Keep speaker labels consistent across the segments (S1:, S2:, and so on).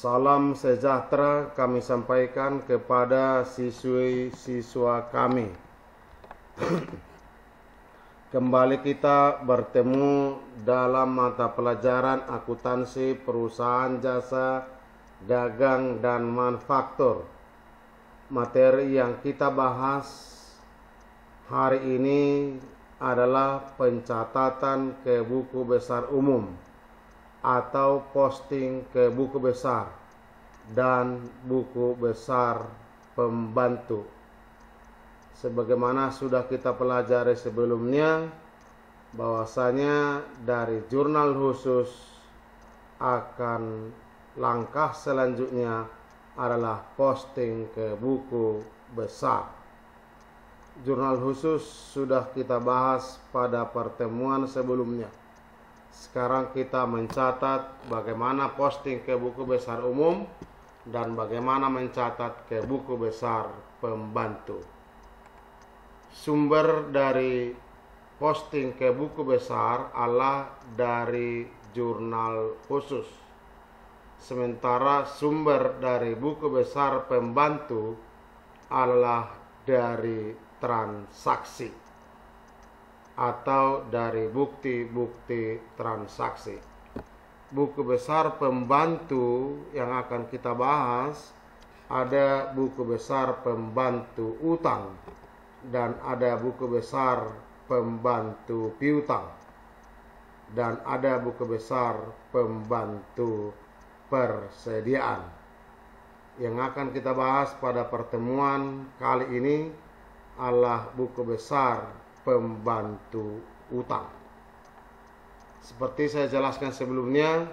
S1: Salam sejahtera kami sampaikan kepada siswa kami. Kembali kita bertemu dalam mata pelajaran akuntansi perusahaan jasa, dagang, dan manufaktur. Materi yang kita bahas hari ini adalah pencatatan ke buku besar umum atau posting ke buku besar dan buku besar pembantu. Sebagaimana sudah kita pelajari sebelumnya, bahwasanya dari jurnal khusus akan langkah selanjutnya adalah posting ke buku besar. Jurnal khusus sudah kita bahas pada pertemuan sebelumnya. Sekarang kita mencatat bagaimana posting ke buku besar umum dan bagaimana mencatat ke buku besar pembantu. Sumber dari posting ke buku besar adalah dari jurnal khusus. Sementara sumber dari buku besar pembantu adalah dari transaksi atau dari bukti-bukti transaksi. Buku besar pembantu yang akan kita bahas, ada buku besar pembantu utang dan ada buku besar pembantu piutang dan ada buku besar pembantu persediaan. Yang akan kita bahas pada pertemuan kali ini adalah buku besar pembantu utang. Seperti saya jelaskan sebelumnya,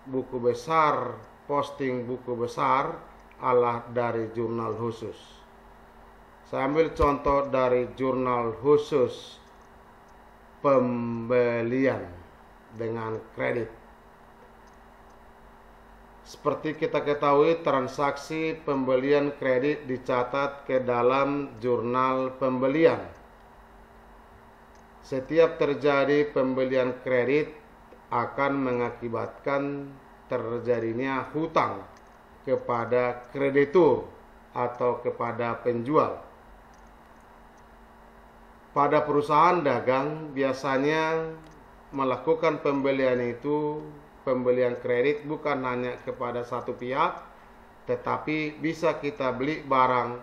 S1: buku besar, posting buku besar adalah dari jurnal khusus. Saya ambil contoh dari jurnal khusus pembelian dengan kredit. Seperti kita ketahui, transaksi pembelian kredit dicatat ke dalam jurnal pembelian. Setiap terjadi pembelian kredit akan mengakibatkan terjadinya hutang kepada kreditur atau kepada penjual. Pada perusahaan dagang biasanya melakukan pembelian itu, pembelian kredit bukan hanya kepada satu pihak, tetapi bisa kita beli barang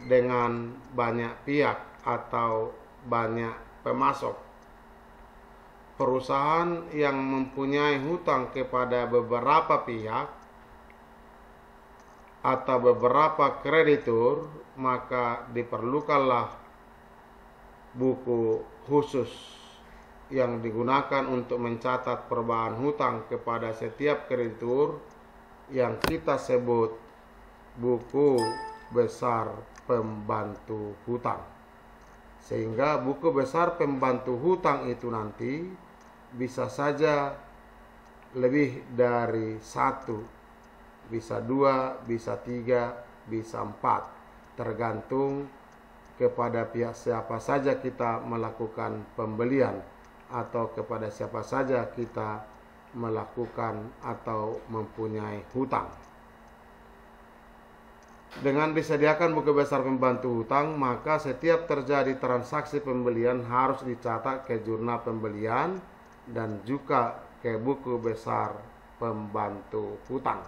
S1: dengan banyak pihak atau banyak pemasok. Perusahaan yang mempunyai hutang kepada beberapa pihak atau beberapa kreditur, maka diperlukanlah buku khusus yang digunakan untuk mencatat perubahan hutang kepada setiap kreditur yang kita sebut buku besar pembantu hutang. Sehingga buku besar pembantu hutang itu nanti bisa saja lebih dari satu, bisa dua, bisa tiga, bisa empat, tergantung kepada pihak siapa saja kita melakukan pembelian atau kepada siapa saja kita melakukan atau mempunyai hutang. Dengan disediakan buku besar pembantu hutang, maka setiap terjadi transaksi pembelian harus dicatat ke jurnal pembelian dan juga ke buku besar pembantu hutang.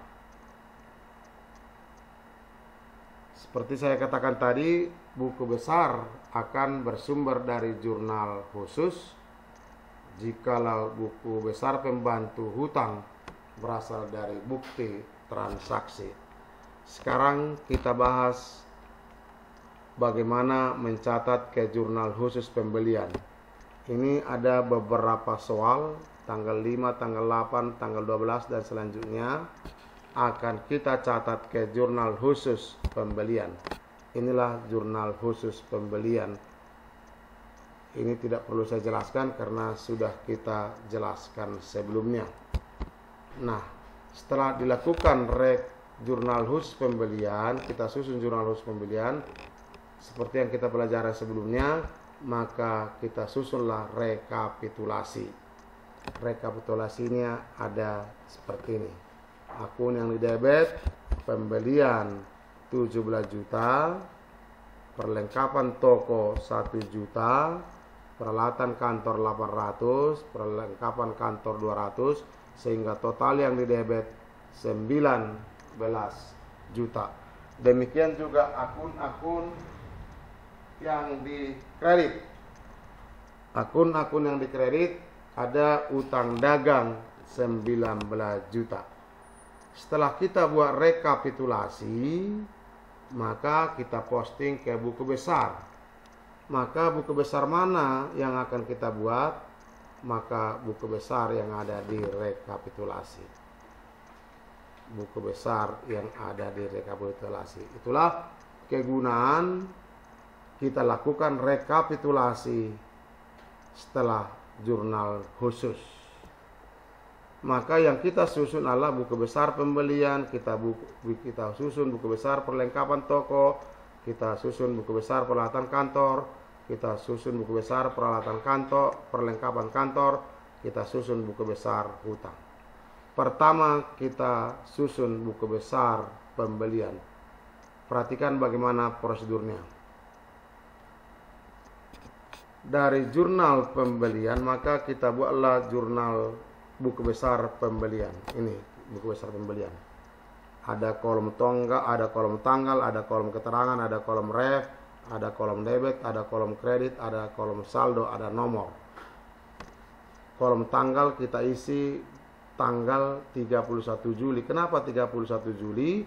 S1: Seperti saya katakan tadi, buku besar akan bersumber dari jurnal khusus. Jikalau buku besar pembantu hutang berasal dari bukti transaksi. Sekarang kita bahas bagaimana mencatat ke jurnal khusus pembelian. Ini ada beberapa soal, tanggal 5, tanggal 8, tanggal 12, dan selanjutnya akan kita catat ke jurnal khusus pembelian. Inilah jurnal khusus pembelian. Ini tidak perlu saya jelaskan karena sudah kita jelaskan sebelumnya. Nah, setelah dilakukan jurnal khusus pembelian, kita susun jurnal khusus pembelian seperti yang kita pelajari sebelumnya, maka kita susunlah rekapitulasi. Rekapitulasinya ada seperti ini. Akun yang di debit, pembelian 17 juta, perlengkapan toko 1 juta, peralatan kantor 800, perlengkapan kantor 200, sehingga total yang di debit 19 juta. Demikian juga akun-akun yang di kredit. Akun-akun yang di kredit ada utang dagang 19 juta. Setelah kita buat rekapitulasi, maka kita posting ke buku besar. Maka buku besar mana yang akan kita buat? Maka buku besar yang ada di rekapitulasi. Buku besar yang ada di rekapitulasi. Itulah kegunaan kita lakukan rekapitulasi setelah jurnal khusus. Maka yang kita susun adalah buku besar pembelian, kita susun buku besar perlengkapan toko, kita susun buku besar peralatan kantor, kita susun buku besar peralatan kantor, perlengkapan kantor, kita susun buku besar hutang. Pertama kita susun buku besar pembelian. Perhatikan bagaimana prosedurnya. Dari jurnal pembelian maka kita buatlah jurnal buku besar pembelian. Ini buku besar pembelian. Ada kolom tanggal, ada kolom tanggal, ada kolom keterangan, ada kolom ref, ada kolom debit, ada kolom kredit, ada kolom saldo, ada nomor. Kolom tanggal kita isi tanggal 31 Juli. Kenapa 31 Juli?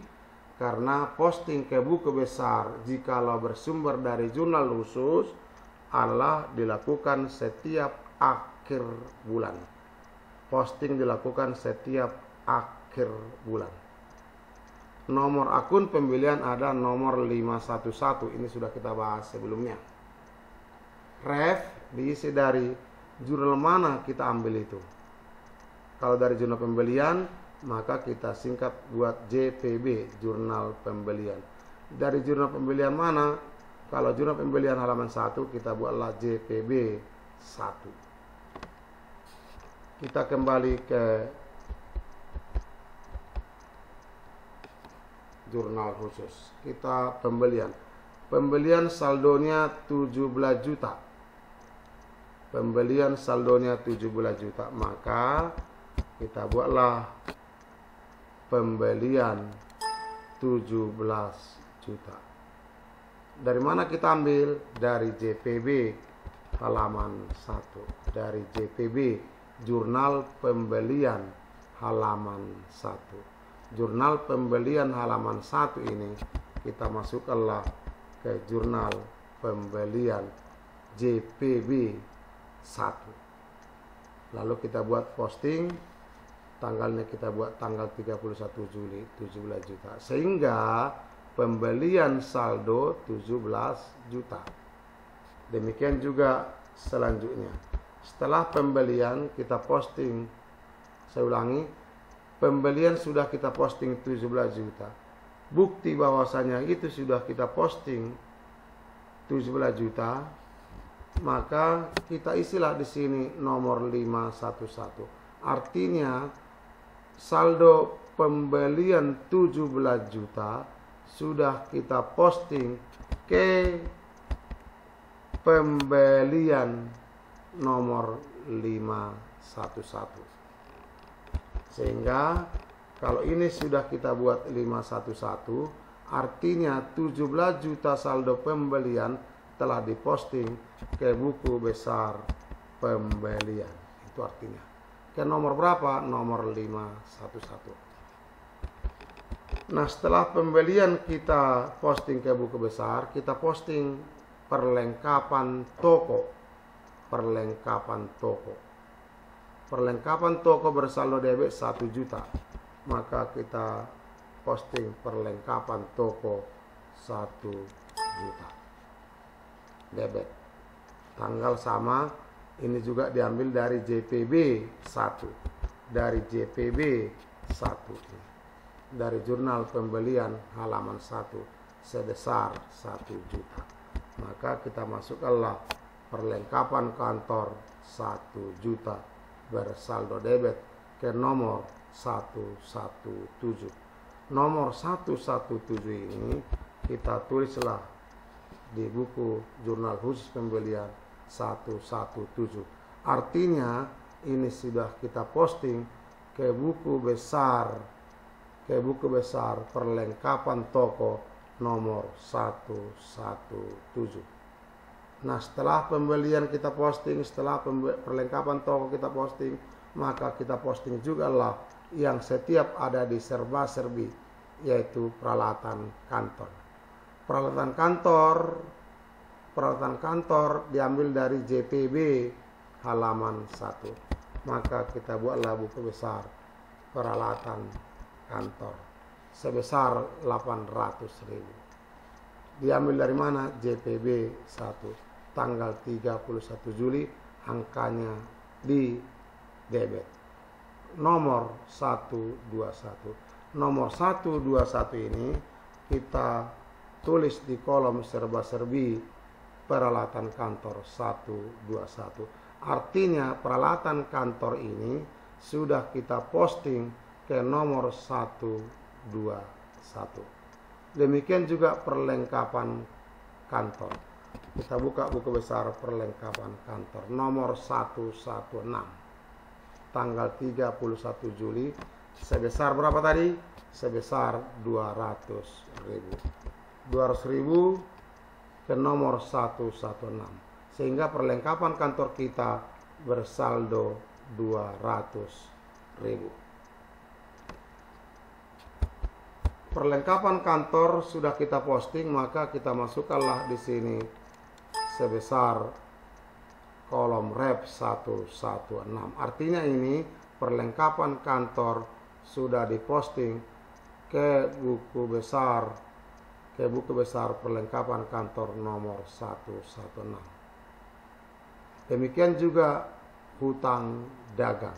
S1: Karena posting ke buku besar jikalau bersumber dari jurnal khusus adalah dilakukan setiap akhir bulan. Posting dilakukan setiap akhir bulan. Nomor akun pembelian ada nomor 511. Ini sudah kita bahas sebelumnya. Ref diisi dari jurnal mana kita ambil itu. Kalau dari jurnal pembelian, maka kita singkat buat JPB, jurnal pembelian. Dari jurnal pembelian mana? Kalau jurnal pembelian halaman 1, kita buatlah JPB 1. Kita kembali ke jurnal khusus. Kita pembelian. Pembelian saldonya 17 juta. Pembelian saldonya 17 juta. Maka kita buatlah pembelian 17 juta. Dari mana kita ambil? Dari JPB halaman 1. Dari JPB jurnal pembelian halaman 1. Jurnal pembelian halaman 1 ini kita masukkanlah ke jurnal pembelian JPB 1. Lalu kita buat posting, tanggalnya kita buat tanggal 31 Juli 17 juta. Sehingga pembelian saldo 17 juta. Demikian juga selanjutnya. Setelah pembelian kita posting, saya ulangi, pembelian sudah kita posting 17 juta. Bukti bahwasanya itu sudah kita posting 17 juta, maka kita isilah di sini nomor 511. Artinya saldo pembelian 17 juta sudah kita posting ke pembelian nomor 511. Sehingga kalau ini sudah kita buat 511, artinya 17 juta saldo pembelian telah diposting ke buku besar pembelian. Itu artinya. Ke nomor berapa? Nomor 511. Nah, setelah pembelian kita posting ke buku besar, kita posting perlengkapan toko. Perlengkapan toko. Perlengkapan toko bersaldo debit 1 juta. Maka kita posting perlengkapan toko 1 juta. Debit. Tanggal sama, ini juga diambil dari JPB 1. Dari JPB 1. Dari jurnal pembelian halaman 1 sebesar 1 juta. Maka kita masukkanlah perlengkapan kantor 1 juta bersaldo debit ke nomor 117. Nomor 117 ini kita tulislah di buku jurnal khusus pembelian 117. Artinya ini sudah kita posting ke buku besar perlengkapan toko nomor 117. Nah, setelah pembelian kita posting, setelah perlengkapan toko kita posting, maka kita posting juga lah yang setiap ada di serba-serbi, yaitu peralatan kantor. Peralatan kantor diambil dari JPB halaman 1. Maka kita buatlah buku besar peralatan kantor sebesar 800.000. Diambil dari mana? JPB 1 tanggal 31 Juli, angkanya di debit. Nomor 121. Nomor 121 ini kita tulis di kolom serba-serbi peralatan kantor 121. Artinya peralatan kantor ini sudah kita posting ke nomor 121. Demikian juga perlengkapan kantor. Kita buka buku besar perlengkapan kantor nomor 116 tanggal 31 Juli, sebesar berapa tadi? Sebesar 200.000 ke nomor 116, sehingga perlengkapan kantor kita bersaldo 200.000. Perlengkapan kantor sudah kita posting, maka kita masukkanlah di sini sebesar kolom rep 116. Artinya ini perlengkapan kantor sudah diposting ke buku besar perlengkapan kantor nomor 116. Demikian juga hutang dagang.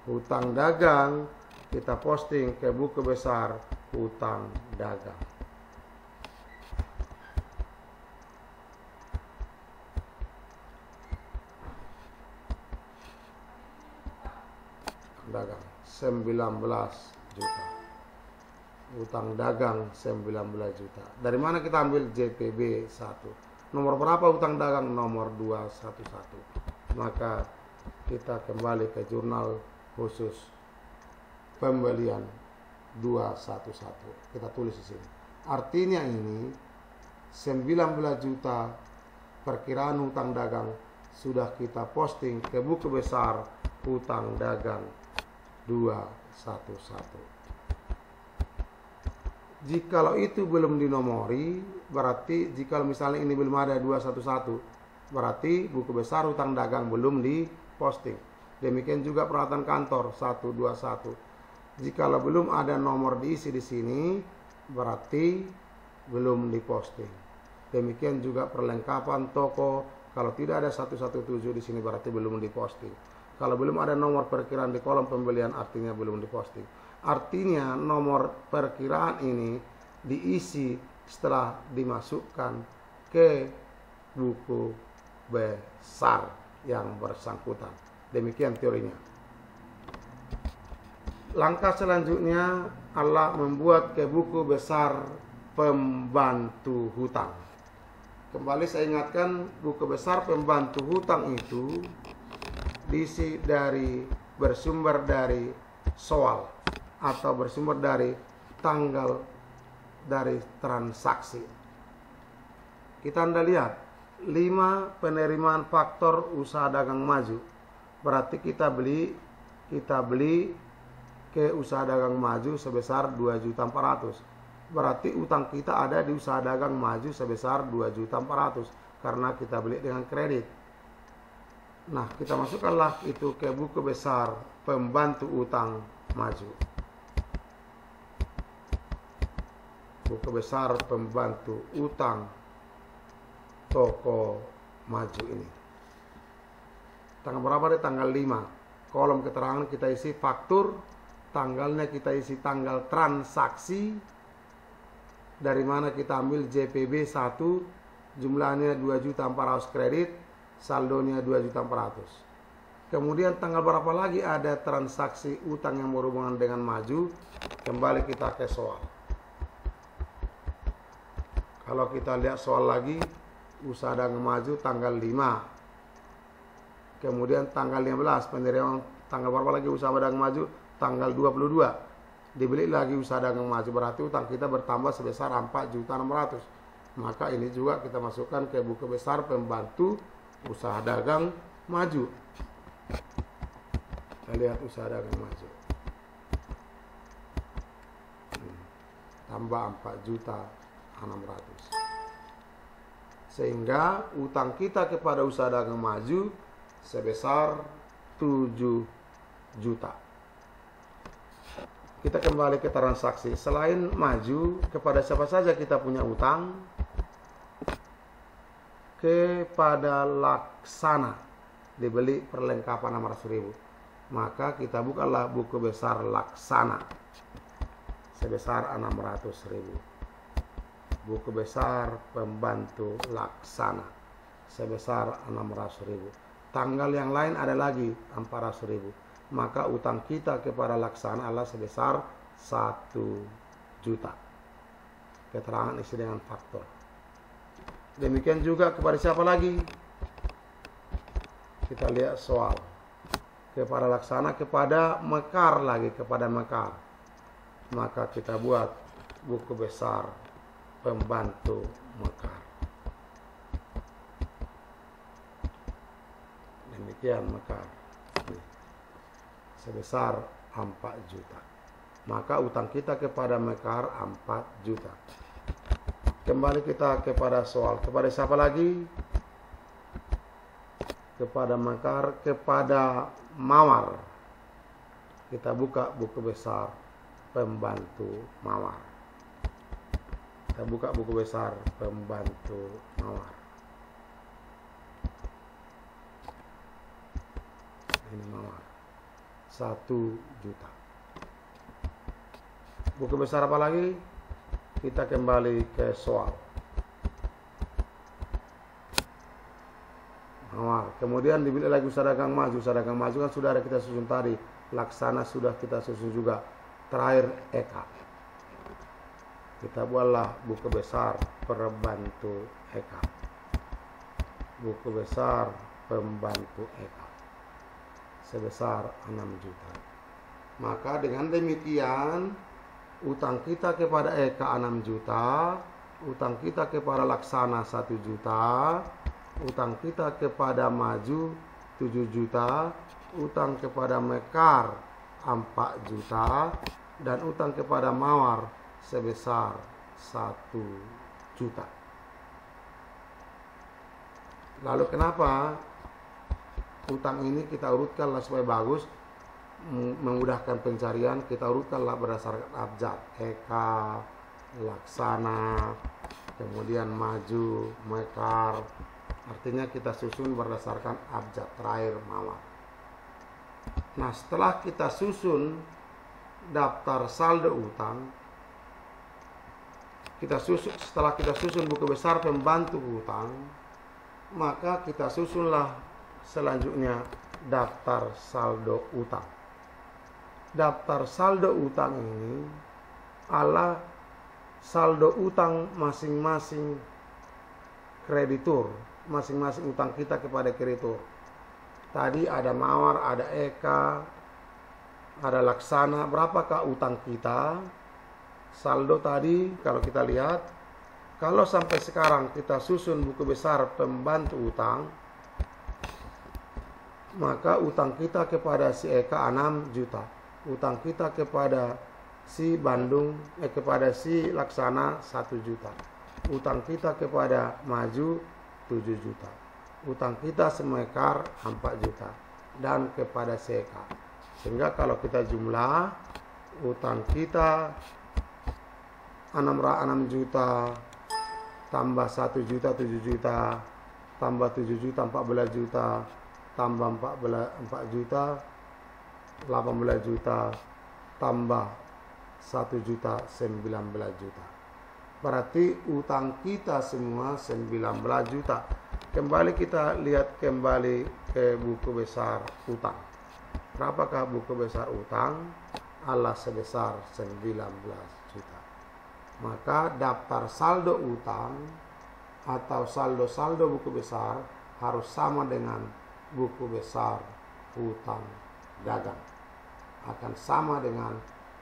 S1: Hutang dagang kita posting ke buku besar hutang dagang. Dagang 19 juta. Hutang dagang 19 juta. Dari mana kita ambil? JPB 1. Nomor berapa hutang dagang? Nomor 211. Maka kita kembali ke jurnal khusus pembelian 211. Kita tulis di sini. Artinya ini 19 juta perkiraan hutang dagang sudah kita posting ke buku besar hutang dagang 211. Jikalau itu belum dinomori, berarti jikalau misalnya ini belum ada 211, berarti buku besar hutang dagang belum diposting. Demikian juga peralatan kantor 121. Jikalau belum ada nomor diisi di sini, berarti belum diposting. Demikian juga perlengkapan toko, kalau tidak ada 117 di sini berarti belum diposting. Kalau belum ada nomor perkiraan di kolom pembelian, artinya belum diposting. Artinya nomor perkiraan ini diisi setelah dimasukkan ke buku besar yang bersangkutan. Demikian teorinya. Langkah selanjutnya adalah membuat ke buku besar pembantu hutang. Kembali saya ingatkan, buku besar pembantu hutang itu bersumber dari soal atau bersumber dari tanggal dari transaksi. Kita Anda lihat 5 penerimaan faktor usaha dagang maju. Berarti kita beli ke usaha dagang maju sebesar 2.400.000. Berarti utang kita ada di usaha dagang maju sebesar 2.400.000 karena kita beli dengan kredit. Nah, kita masukkanlah itu ke buku besar pembantu utang maju. Buku besar pembantu utang toko maju ini. Tanggal berapa deh? Tanggal 5. Kolom keterangan kita isi faktur, tanggalnya kita isi tanggal transaksi. Dari mana kita ambil? JPB 1, jumlahnya 2.400.000 kredit, saldonya 2.400.000. Kemudian tanggal berapa lagi ada transaksi utang yang berhubungan dengan maju? Kembali kita ke soal. Kalau kita lihat soal lagi, usaha dagang maju tanggal 5. Kemudian tanggal 15 penerimaan, tanggal berapa lagi usaha dagang maju? Tanggal 22. Dibeli lagi usaha dagang maju, berarti utang kita bertambah sebesar 4.600.000. Maka ini juga kita masukkan ke buku besar pembantu usaha dagang maju. Kita lihat usaha dagang maju. Tambah 4.600.000. Sehingga utang kita kepada usaha dagang maju sebesar 7 juta. Kita kembali ke transaksi. Selain maju, kepada siapa saja kita punya utang? Kepada Laksana, dibeli perlengkapan 600.000. Maka kita bukalah buku besar Laksana sebesar 600.000. Buku besar pembantu Laksana sebesar 600.000. Tanggal yang lain ada lagi 400.000. Maka utang kita kepada Laksana adalah sebesar 1 juta. Keterangan isi dengan faktor. Demikian juga kepada siapa lagi? Kita lihat soal. Kepada Laksana, kepada Mekar lagi, kepada Mekar. Maka kita buat buku besar pembantu Mekar. Demikian Mekar. Sebesar 4 juta. Maka utang kita kepada Mekar 4 juta. Kembali kita kepada soal. Kepada siapa lagi? Kepada Mekar, kepada Mawar. Kita buka buku besar pembantu Mawar. Kita buka buku besar pembantu Mawar. Ini Mawar. 1 juta. Buku besar apa lagi? Kita kembali ke soal. Mawar. Kemudian dibeli lagi usaha dagang maju. Usaha dagang maju kan sudah ada kita susun tadi. Laksana sudah kita susun juga. Terakhir Eka. Kita buatlah buku besar pembantu Eka. Buku besar pembantu Eka sebesar 6 juta. Maka dengan demikian utang kita kepada Eka 6 juta, utang kita kepada Laksana 1 juta, utang kita kepada Maju 7 juta, utang kepada Mekar 4 juta, dan utang kepada Mawar sebesar 1 juta. Lalu kenapa utang ini kita urutkanlah supaya bagus, memudahkan pencarian? Kita urutkanlah berdasarkan abjad. Eka, Laksana, kemudian Maju, Mekar. Artinya kita susun berdasarkan abjad. Terakhir Mawar. Nah, setelah kita susun daftar saldo utang, setelah kita susun buku besar pembantu utang, maka kita susunlah selanjutnya daftar saldo utang. Daftar saldo utang ini adalah saldo utang masing-masing kreditur, masing-masing utang kita kepada kreditur. Tadi ada Mawar, ada Eka, ada Laksana. Berapakah utang kita? Saldo tadi kalau kita lihat, kalau sampai sekarang kita susun buku besar pembantu utang, maka utang kita kepada si Eka 6 juta. Utang kita kepada si Bandung, kepada si Laksana 1 juta. Utang kita kepada Maju 7 juta. Utang kita semekar 4 juta. Dan kepada si Eka. Sehingga kalau kita jumlah, utang kita 6 juta, tambah 1 juta 7 juta, tambah 7 juta 14 juta, tambah 4 juta 18 juta, tambah 1 juta 19 juta. Berarti utang kita semua 19 juta. Kembali kita lihat kembali ke buku besar utang. Berapakah buku besar utang? Adalah sebesar 19 juta. Maka daftar saldo utang atau saldo-saldo buku besar harus sama dengan buku besar hutang dagang. Akan sama dengan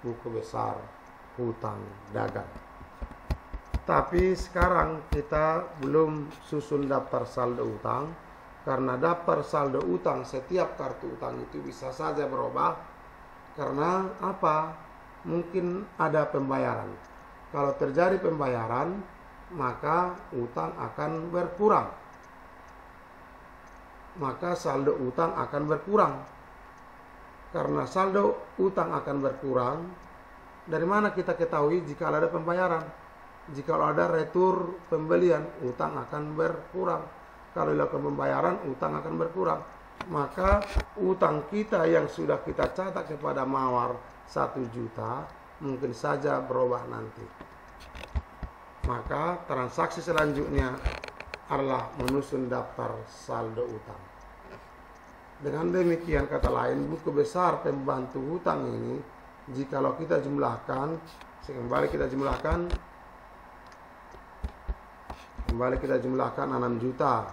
S1: buku besar hutang dagang. Tapi sekarang kita belum susun daftar saldo utang, karena daftar saldo utang setiap kartu utang itu bisa saja berubah. Karena apa? Mungkin ada pembayaran. Kalau terjadi pembayaran, maka utang akan berkurang. Maka saldo utang akan berkurang. Karena saldo utang akan berkurang, dari mana kita ketahui jika ada pembayaran? Jika ada retur pembelian, utang akan berkurang. Kalau dilakukan pembayaran, utang akan berkurang. Maka utang kita yang sudah kita catat kepada Mawar 1 juta, mungkin saja berubah nanti. Maka transaksi selanjutnya adalah menyusun daftar saldo utang. Dengan demikian kata lain, buku besar pembantu hutang ini, jikalau kita jumlahkan, kembali kita jumlahkan 6 juta,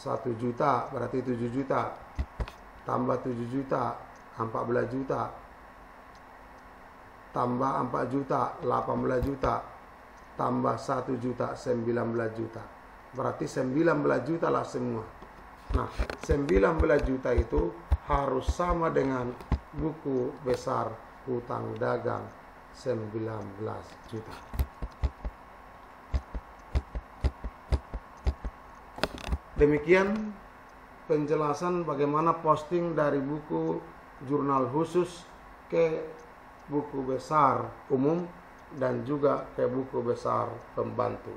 S1: 1 juta berarti 7 juta, tambah 7 juta 14 juta, tambah 4 juta 18 juta, tambah 1 juta 19 juta, berarti 19 juta lah semua. Nah, 19 juta itu harus sama dengan buku besar hutang dagang 19 juta. Demikian penjelasan bagaimana posting dari buku jurnal khusus ke buku besar umum dan juga ke buku besar pembantu.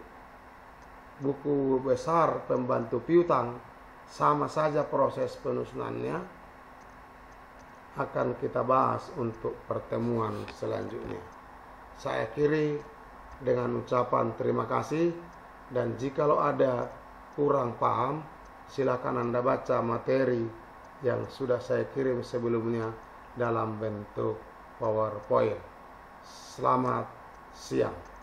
S1: Buku besar pembantu piutang sama saja proses penyusunannya, akan kita bahas untuk pertemuan selanjutnya. Saya akhiri dengan ucapan terima kasih, dan jikalau ada kurang paham, silakan Anda baca materi yang sudah saya kirim sebelumnya dalam bentuk PowerPoint. Selamat siang.